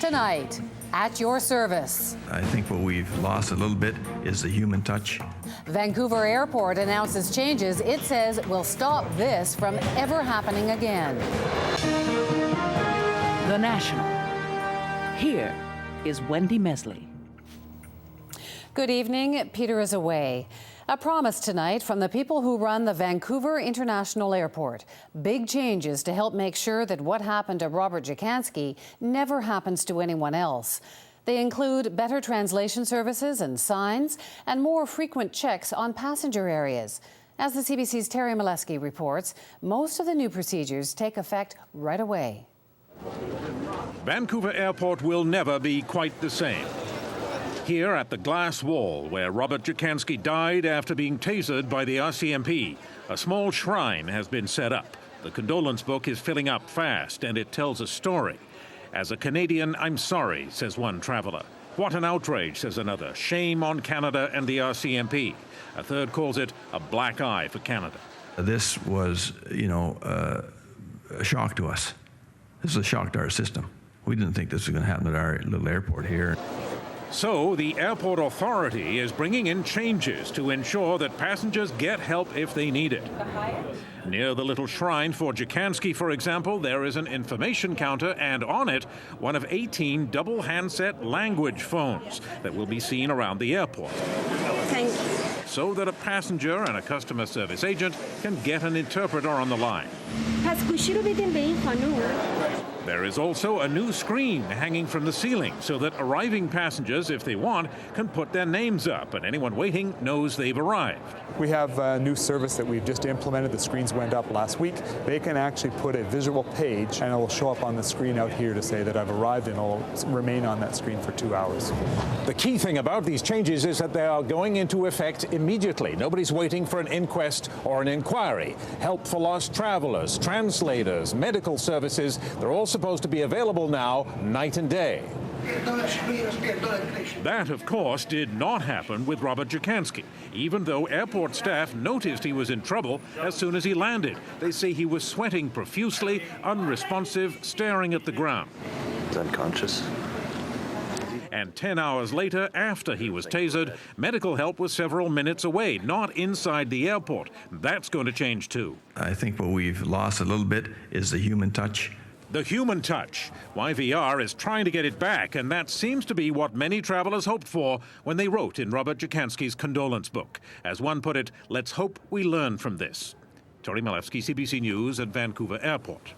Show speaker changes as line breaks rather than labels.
tonight, at your service.
I think what we've lost a little bit is the human touch.
Vancouver Airport announces changes it says will stop this from ever happening again.
The National. Here is Wendy Mesley.
Good evening. Peter is away. A promise tonight from the people who run the Vancouver International Airport. Big changes to help make sure that what happened to Robert Jacansky never happens to anyone else. They include better translation services and signs and more frequent checks on passenger areas. As the CBC's Terry Molesky reports, most of the new procedures take effect right away.
Vancouver Airport will never be quite the same. Here at the glass wall where Robert Jacansky died after being tasered by the RCMP, a small shrine has been set up. The condolence book is filling up fast and it tells a story. As a Canadian, I'm sorry, says one traveller. What an outrage, says another. Shame on Canada and the RCMP. A third calls it a black eye for Canada.
This was, a shock to us. This is a shock to our system. We didn't think this was going to happen at our little airport here.
So the airport authority is bringing in changes to ensure that passengers get help if they need it. Near the little shrine for Jacansky, for example, there is an information counter and on it, one of 18 double handset language phones that will be seen around the airport.
Thank you.
So that a passenger and a customer service agent can get an interpreter on the line. There is also a new screen hanging from the ceiling so that arriving passengers, if they want, can put their names up and anyone waiting knows they've arrived.
We have a new service that we've just implemented. The screens went up last week. They can actually put a visual page and it will show up on the screen out here to say that I've arrived, and it'll remain on that screen for 2 hours.
The key thing about these changes is that they are going into effect immediately. Nobody's waiting for an inquest or an inquiry. Help for lost travelers, translators, medical services, they're all supposed to be available now, night and day. That, of course, did not happen with Robert Jacansky, even though airport staff noticed he was in trouble as soon as he landed. They say he was sweating profusely, unresponsive, staring at the ground.
He's unconscious.
And 10 hours later, after he was tasered, medical help was several minutes away, not inside the airport. That's going to change too.
I think what we've lost a little bit is the human touch.
The human touch. YVR is trying to get it back, and that seems to be what many travelers hoped for when they wrote in Robert Jacansky's condolence book. As one put it, let's hope we learn from this. Terry Molesky, CBC News at Vancouver Airport.